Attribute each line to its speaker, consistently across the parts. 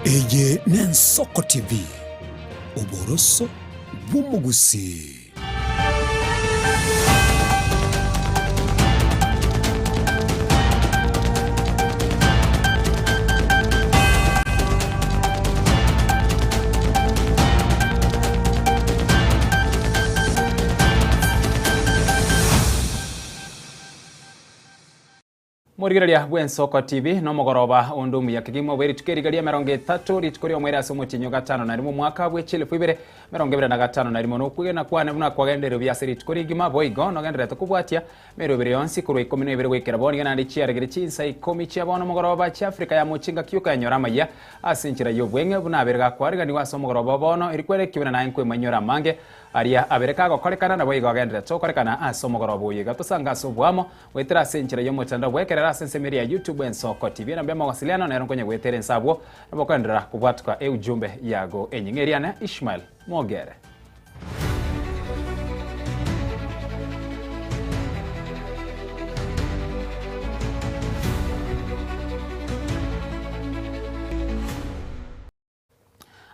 Speaker 1: Eye n'Ensoko TV oboroso bw'umugusi.
Speaker 2: Murigereria bw'Ensoko TV no mugoroba undumu ya kigimo bweri tukerigaria 30 ritukorio mwera somo tinyo gatano na rimwe mwaka bwechile kwibere 25 na rimwe no kugena kwane buna kwagendero bya seri tukori gima boigo no gendera tukubwatia mero bere yonsi kuru 12 wekera boni gana ndichia regere chinsa 10 chia bono mugoroba cha Afrika ya muchinga kyuka nyora maya asinchira yo bwenge buna berega kwariga ni waso mugoroba bono irikwere kibena na enkwe manyora mange aria abereka gokorekana na boigo gendera tokorekana asomo gorobo yiga tusanga sobwamo wetera asinchira yo mutanda wekera sensemeri ya YouTube Ensoko TV na mbema wasiliano na eronkonye gwetere nsabwo nabokandira kubwatuka ujumbe yago enyingeriana Ishmael Mogere.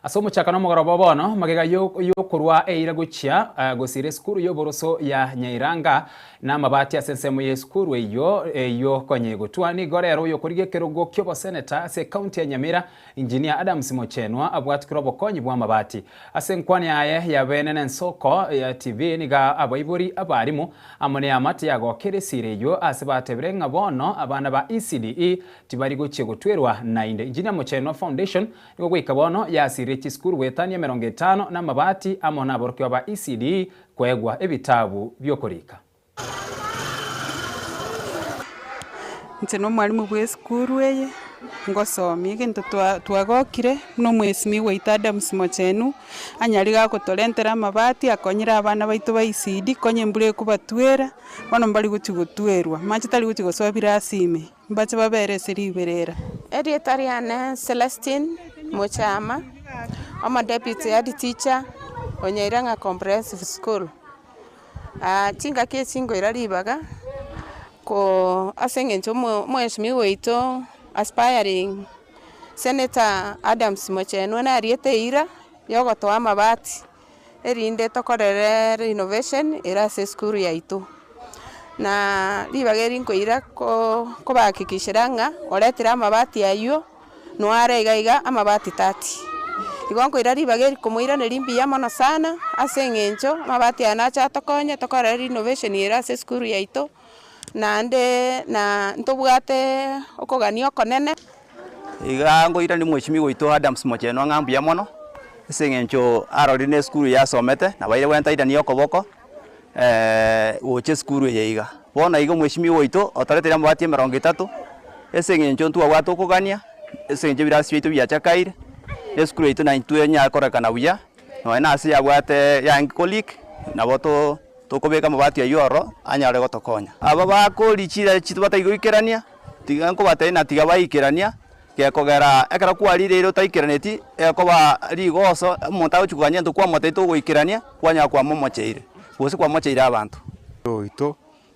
Speaker 2: Asomo chakano mugoroba bono magega yo kurwa eira guchia gosire skuru yo boroso ya Nyairanga na mabati asensemo ye skuru yo konye gotwa ni gorero yo kurige kerogo kyobo senator se county ya Nyamira engineer Adams Mochenwa abwatukiro bokonyi bwa mabati asenkwani aye ya bene n'Ensoko ya TV niga abayiburi abarimu amone amati yago keresire yo asibatebere ngabono abana ba ECDE tibari gochie gotwerwa nainde engineer Mochenwa Foundation nigo gwikabono ya Chiskuru wetania 50 na mabati amona borokyo ba ECD kwegwa ebitabu byokorika.
Speaker 3: Nteno mwalimu bw'eskuru eye ngosomie kintu twagokire no mwesimi weita Adams Mochenu anyariga kutolentera mabati akonyira abana baitu ba ECD konye mbure kubatwera bono mbali gutigutwerwa machi tali gutigosobira asime mbache babere seriberera
Speaker 4: Editoriane Celestine Mochama. I'm a deputy head teacher on Nyairanga Comprehensive School. Chinga ke singo iralibaga ko asengencho mweshimi weito aspiring Senator Adams Mochenwa na ariete ira yogotoa mabati erinde tokorere renovation era se school yaitu na libageri nko ira ko bakikishiranga oletira mabati ayo no arega amabati 30 igonko irari bageri kumuira nerimbi ya mono sana asengencho mabati anacha tokonye tokora renovation era se skuru yaito na ntobwate okoganio konene
Speaker 5: igango ira ni mweshimi goito Adams Mochenwa ngambu ya mono asengencho arorine skuru ya somete na baire wenta ida ni okoboko oche skuru yeiga bona igo mweshimi goito otaretera mabati 30 asengencho ntu agwato kogania asengencho birasi bitu bya chakaire eskuru itu na intu nya korekana buya no ena asi yagwate ya kolik na boto tokobeka mabati ya yoro anyare gotokonya aba bakolichira chitu bataigoikerania tiganko batena tiga baikerania ke kogera ekara kwalire iro taikeraneti ekoba rigoso montago chukanya ntu kwa moteto goikerania kwanya kwa momocheire bose kwa mocheire abantu
Speaker 6: ito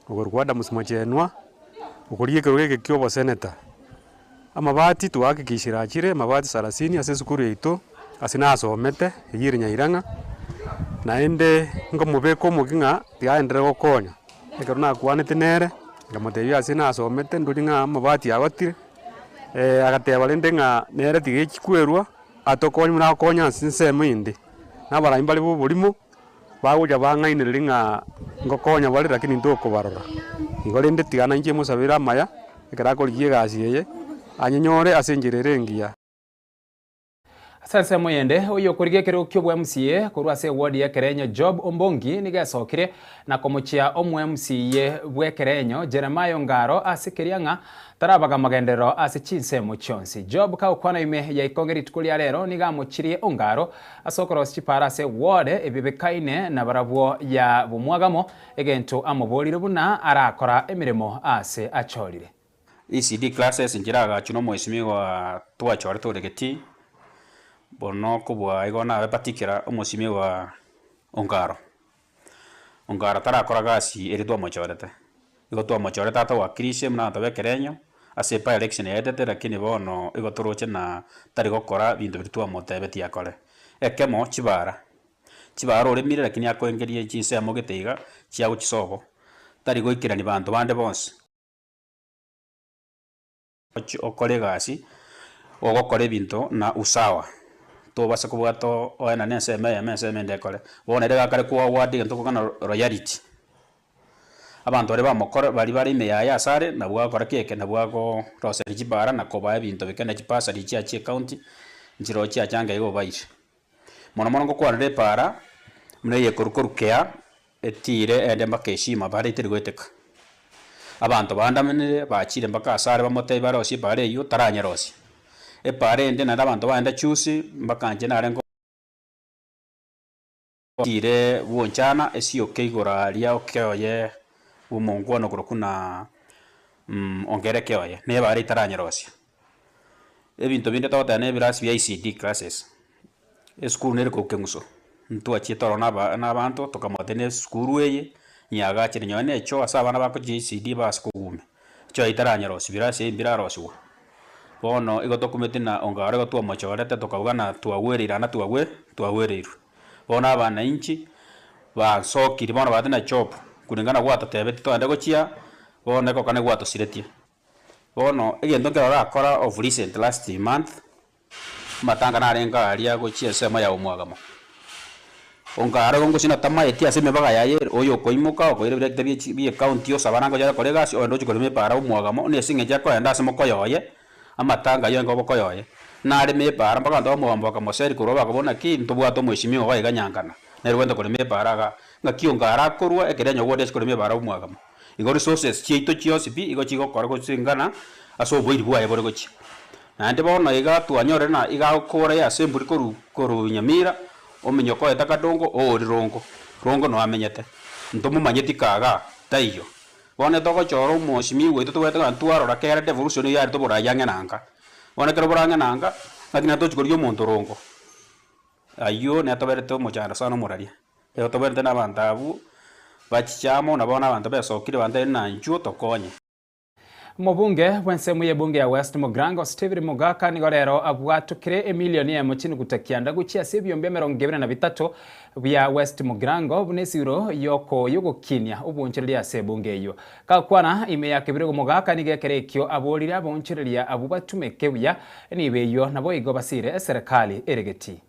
Speaker 6: ogorwa Adams Mochenwa okorie kerogeke kyobo senator amabati tuwakikishira chire mabati 30 ase sukuru yeito asina asomete yiri Nyairanga naende ngomubeko mukinga tiaendere gokonya ekero nakwanete nere ngamotebia asina asomete nduringa amabati agotire agateba rende nga nere tigekikwerwa atokonya muna konya sinsemo indi nabara imbali bubulimo baguja bangainire nga ngokonya bali lakini ndokubarora igorende tigana inje musabira maya ekera koligie gasi yeye anyenyore asenjerere ngia
Speaker 2: Sasa moyende uyo kurige kero kyo MCA kurwa se ward ya Kerenyo Job Ombongi nigasokire na komuchia omu MCA bwe Kerenyo Jeremiah Ngaro asikirianga tarabaga magendero asichinse muchonsi Job ka ukwana ime ya ikongeri tukuli rero nigamuchirie Ongaro asokoro chipara se ward ebibekaine na barabwo ya bumwagamo egento amobolire buna arakora emiremo ase achorire
Speaker 7: ECD classes njiraga chuno mwesimi wa twachore toregeti bono kubwa igona abepatikira omwesimi wa Ongaro tarakora gasi eri twa mochorete igo twa mochorete ata wa Krishe mna tabe Kerenyo ase pa election yetete lakini bono igotoroche na tari gokora bintu bitwa motebeti akore ekemo chibara orimire lakini akoengerie chinsemo giteiga chia guchisobo tari goikirani bantu bande bonse okore gasi ogokore bintu na usawa tobasa kubwato oena neseme ndekore bona rega kare kwa wadi ntuko kana royalty abantu bari bamukora bari ime ya asare na bwakora keke na bwako roseri chibara na koba bintu bikenda chipasa richi achi county njiro chi achanga igo baire mono ngokwarire para mune yekorukea etire ende makeshima bari tirigweteka abantu bandamenire bachire mpaka asare bamote barosi bare yo taranyerosi epare ende na abantu baenda chusi mpaka nje na rengo tire wonchana esio keigora ria okeoye umongono kurukuna ongerekeoye ne bare taranyerosi ebintu binde totane birasi bya ICD classes school nere kokenguso ntu achitoro na bantu tokamotene school eye nyaga chiri nyone cho asa bana bako ICD bas kugume cho itaranyerosi birasi biraroswa bono igotokumete na ongare gotwa mochorete tokagana twagwerira na twagweriru bona abana inchi basokiri bona batena chop kulingana gwata tebeti twande gochia bona ko kane gwato siretie bono egento kerora akora of recent last month matanga na renga aria gochia sema ya umwagamo ongare gongo sina tamaye tia seme baga yaye oyo koimuka ko ire direct bi account yo sabanango ya kolegas o ndo chikoleme para umwagamo ne singe jako enda semo koyoye amatanga yo ngobo koyoye na ari me para mpaka ndo mwambo ka moseri kuroba kubona ki ntubwato mwishimio wa iganyangana ne rwendo koleme para ga ngakio ngara korwa ekerenyo wode chikoleme para umwagamo igo resources chito chiose bi igo chigo kora ko singana aso boiri bwa ebore gochi na ndi bono iga twanyore na iga kora ya semburi koru nyamira omenyo ko etakadongo o rongo no amenyete ntomo manyeti kaga taiyo bona toko choro moshimi we to weta ntwaro ra kera devolution ya to bora yange nanga bona kero bora nanga lakini to chikorio monto rongo ayo ne to berete mo chara sana moraria e to berete na bantabu bachichamo na bona bantu besokire bande na nchuo tokonye
Speaker 2: Mubunge wensemu ye bunge ya West Mugrango Stephen Mugaka nigorero abwatukire emilioni ya muchini gutakianda guchia sebyombe 23 bya West Mugrango bunesiro yoko yogokinya ubunchiria se bunge yo kakwana ime ya kibirego Mugaka nigekerekyo abolira abunchiria abubatumekebuya nibeyo nabo igo basire serikali eregeti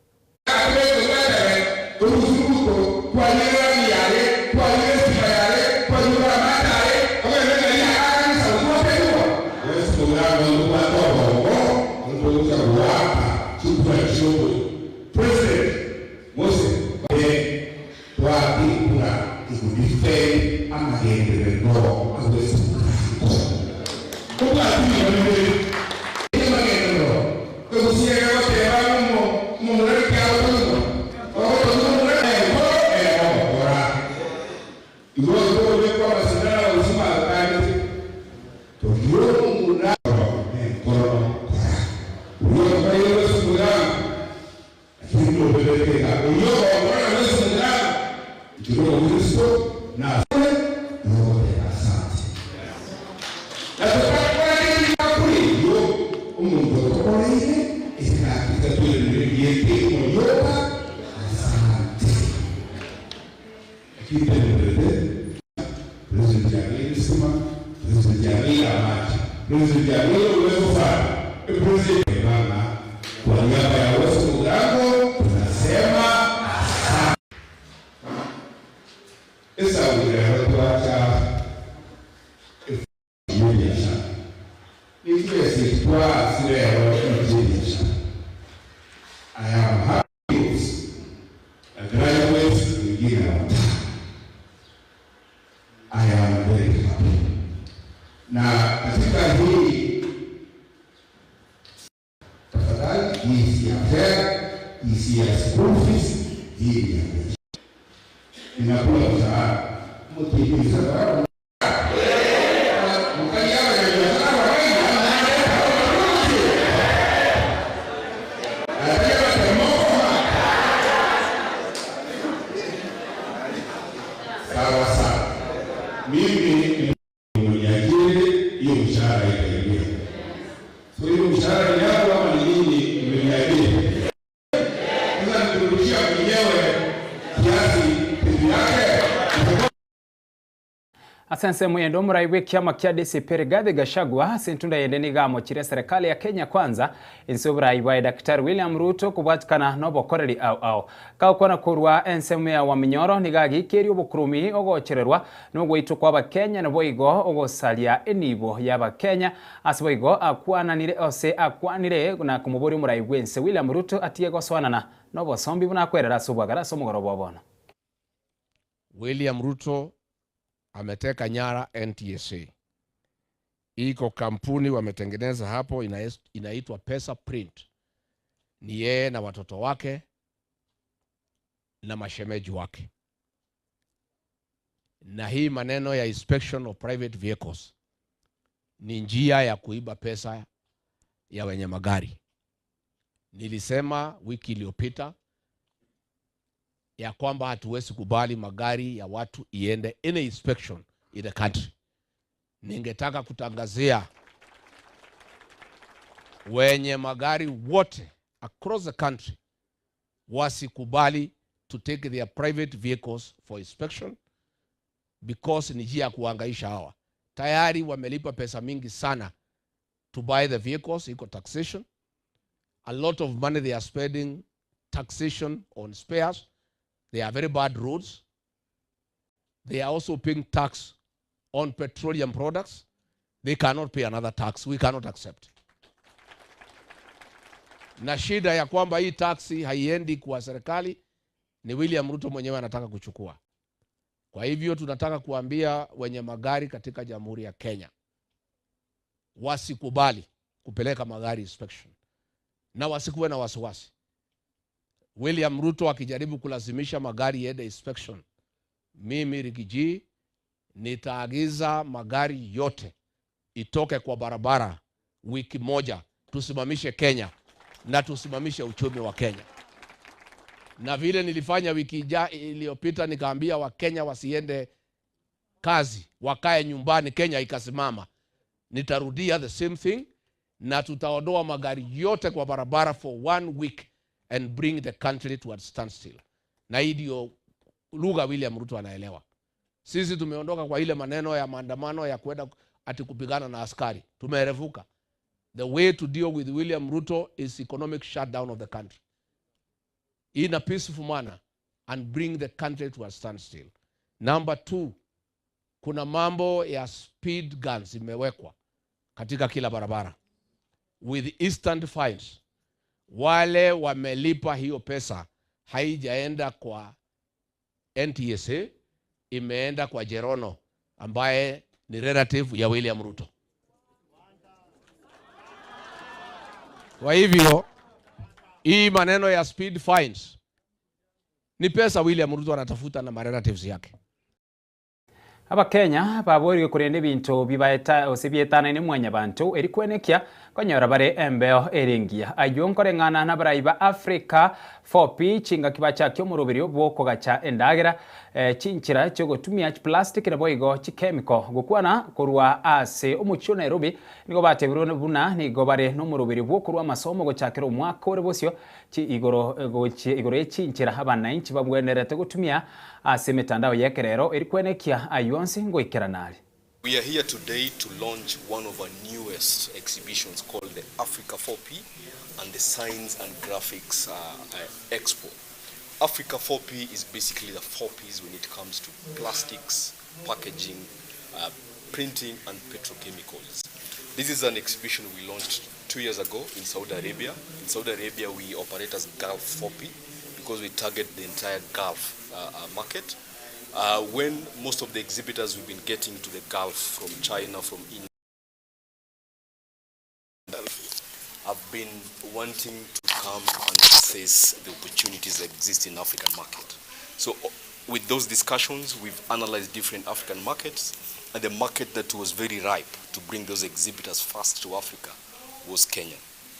Speaker 8: mimi ni mwenye ajiri hiyo mshahara itaingia. Kwa hiyo mshahara ni yako ama ni nini imeniambia. Sasa nikurudishia mwenyewe kiasi pili yake.
Speaker 2: Asense muyendo muraiwe kiama kia DCP Rigathi Gachagua sintunda yendeni gamokire serikali ya Kenya Kwanza insuburaiwa Daktari William Ruto kubatikana nobokoreri au kaukona kurwa ensemu ya waminyoro nigagikeri obukurumi ogochererwa nogwito kwa Bakenya naboigo ogosalia enibo ya Bakenya asiboigo akwanire na kumuburi muraiwe ense William Ruto atiye goswanana nobosombi bunakwerera subwagara somugorobo bono.
Speaker 9: William Ruto ameteka nyara NTSA. Iko kampuni wametengeneza hapo inaitwa Pesa Print. Ni yeye na watoto wake na mashemeji wake. Na hii maneno ya inspection of private vehicles ni njia ya kuiba pesa ya wenye magari. Nilisema wiki iliyopita ya kwamba hatuwezi kubali magari ya watu iende any inspection in the country. Ningetaka kutangazia wenye magari wote across the country wasikubali to take their private vehicles for inspection because ni njia ya kuhangaisha hawa. Tayari wamelipa pesa mingi sana to buy the vehicles, iko taxation. A lot of money they are spending taxation on spares. They are very bad roads. They are also paying tax on petroleum products. They cannot pay another tax. We cannot accept. Na shida ya kwamba hii taxi haiendi kwa serikali ni William Ruto mwenyewe anataka kuchukua. Kwa hivyo tunataka kuambia wenye magari katika Jamhuri ya Kenya wasikubali kupeleka magari inspection. Na wasikuwe na wasiwasi. William Ruto akijaribu kulazimisha magari yende inspection, mimi Rigiji nitaagiza magari yote itoke kwa barabara wiki moja, tusimamishe Kenya na tusimamishe uchumi wa Kenya. Na vile nilifanya wiki iliyopita nikaambia Wakenya wasiende kazi, wakae nyumbani, Kenya ikasimama. Nitarudia the same thing na tutaondoa magari yote kwa barabara for 1 week and bring the country to a standstill. Na hii ndio lugha William Ruto anaelewa. Sisi tumeondoka kwa ile maneno ya maandamano ya kwenda ati kupigana na askari. Tumerevuka. The way to deal with William Ruto is economic shutdown of the country in a peaceful manner and bring the country to a standstill. Number 2, kuna mambo ya speed guns imewekwa katika kila barabara with instant fines. Wale wamelipa hiyo pesa haijaenda kwa NTSA, imeenda kwa Jerono ambaye ni relative ya William Ruto. Kwa hivyo hii maneno ya speed fines ni pesa William Ruto anatafuta na relatives yake.
Speaker 2: Aba Kenya babori kurende bintu bibaeta osibietana ni mwanya bantu erikwenekia konyora bare embeo eringia ayonkore ngana na baraiba Africa 4P chinga kibacha kyo murubiri bwoko gacha endagera chinchira cyo gutumia plastic na boigo chemical gukwana kurwa ase umucho Nairobi nigo batebirone buna nigo bare no murubiri bwokurwa masomo gochakira umwaka ore bosyo chi igoro chinchira abana inchi babwenerete gutumia ase mitandao yekerero erikwenekia ayonsi ngoikera nali.
Speaker 10: We are here today to launch one of our newest exhibitions called the Africa 4P and the Science and Graphics Expo. Africa 4P is basically the 4Ps when it comes to plastics, packaging, printing and petrochemicals. This is an exhibition we launched 2 years ago in Saudi Arabia. In Saudi Arabia we operate as Gulf 4P because we target the entire Gulf market. When most of the exhibitors we've been getting to the Gulf from China, from India, have been wanting to come and assess the opportunities that exist in African market. So with those discussions, we've analyzed different African markets, and the market that was very ripe to bring those exhibitors first to Africa was Kenya.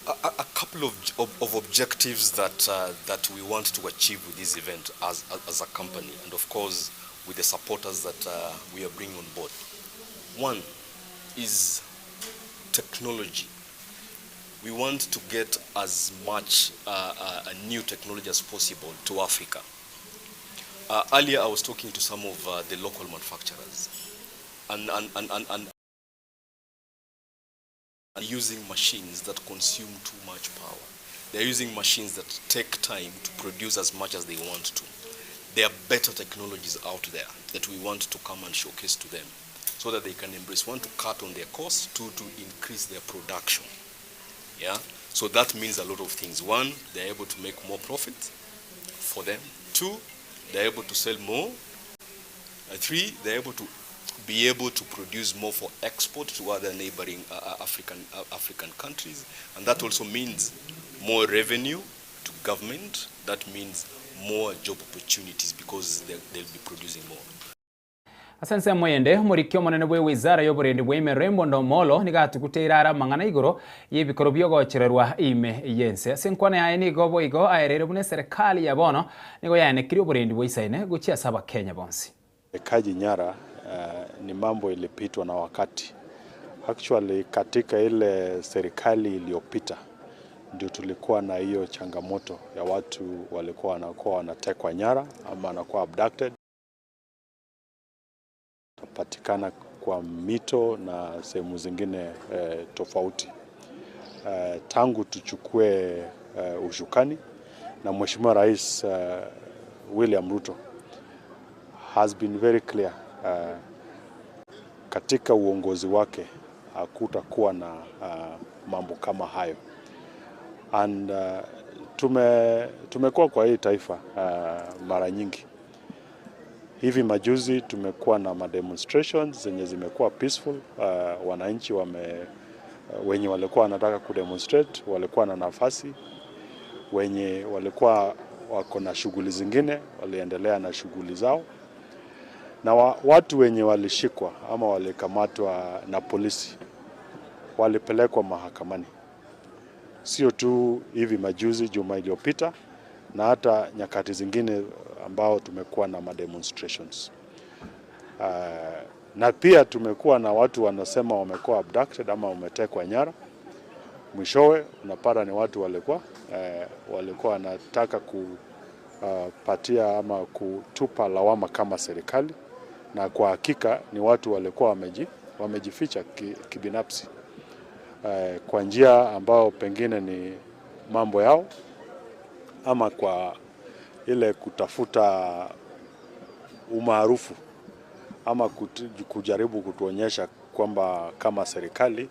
Speaker 10: A couple of objectives that we want to achieve with this event as a company, and of course with the supporters that we are bringing on board. One is technology. we want to get as much new technology as possible to Africa. Earlier, I was talking to some of the local manufacturers, and using machines that consume too much power. They're using machines that take time to produce as much as they want to. There are better technologies out there that we want to come and showcase to them so that they can embrace. One, to cut on their costs, two, to increase their production. Yeah? So that means a lot of things. One, they're able to make more profit for them. Two, they're able to sell more. Three, they're able to be able to produce more for export to other neighboring African countries. And that also means more revenue to government. That means more job opportunities because they'll be producing more.
Speaker 2: Asense moyende murikyo monene bwe wizara y'oburendi bw'emirembo ndomolo nigatukuteira ara mangana igoro y'ebikoro byogochererwa ime yense senkwana yaye nigo igo aerere bune serikali ya bono nigo yanekiri oburendi bw'isaine guchia saba Kenya bonsi.
Speaker 11: Utekaji nyara ni mambo ilipitwa na wakati. Actually katika ile serikali iliyopita ndio tulikuwa na hiyo changamoto ya watu walikuwa wanatekwa nyara ama wanakuwa abducted, patikana kwa mito na sehemu zingine tofauti. Tangu tuchukue ushukani na Mheshimiwa Rais William Ruto has been very clear katika uongozi wake hakutakuwa na mambo kama hayo. And tumekuwa kwa hii taifa mara nyingi. Hivi majuzi tumekuwa na demonstrations zenye zimekuwa peaceful. Wananchi wenye walikuwa wanataka kudemonstrate walikuwa na nafasi, wenye walikuwa wako na shughuli zingine waliendelea na shughuli zao, na watu wenye walishikwa ama walikamatwa na polisi walipelekwa mahakamani. Sio tu hivi majuzi, juma iliyopita, na hata nyakati zingine ambao tumekuwa na demonstrations. Na pia tumekuwa na watu wanasema wamekuwa abducted ama wametekwa nyara. Mwishowe unapata ni watu walikuwa wanataka kupatia ama kutupa lawama kama serikali, na kwa hakika ni watu walikuwa wamejificha kibinafsi kwa njia ambao pengine ni mambo yao, ama kwa ile kutafuta umaarufu, ama kujaribu kutuonyesha kwamba kama serikali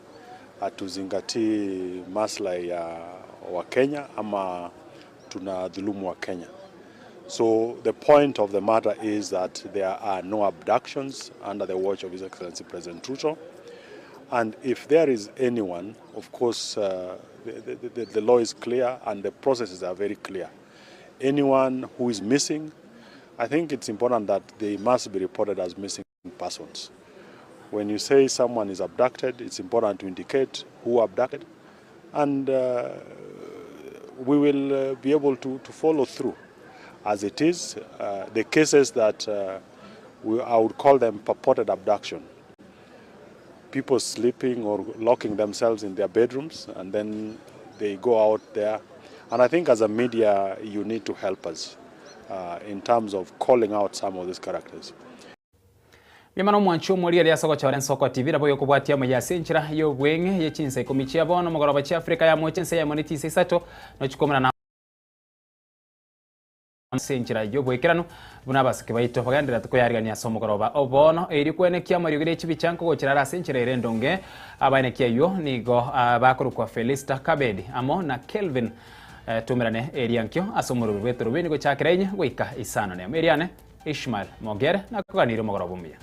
Speaker 11: hatuzingatii maslahi ya Wakenya ama tunadhulumu Wakenya. So the point of the matter is that there are no abductions under the watch of His Excellency President Ruto. And if there is anyone, of course, the law is clear and the processes are very clear. Anyone who is missing, I think it's important that they must be reported as missing persons. When you say someone is abducted, it's important to indicate who abducted, and we will be able to follow through. As it is, the cases that I would call them purported abduction. People sleeping or locking themselves in their bedrooms and then they go out there. And I think as a media, you need to help us in terms of calling out some of these characters.
Speaker 2: Mimano mwanchu muri ya soko cha Soko TV rabo yokubwatia ya senchira yo bwenge ye chinsa ikomichia bono mugoroba cha Afrika ya mochense ya moniti sesato no chukomana na senchira yo bwekerano bunabasike bayito bagandira tukoyarigania somugoroba obono eri kwenekia marigire chibichanko gochirara senchira irendonge abanekia yo nigo bakorukwa Felista Kabedi amo na Kelvin tumirane eriankyo asomuru rwetoro benigo chakirenye goika isano ne Meriane Ishmael Mogere na kuganira mugoroba umya.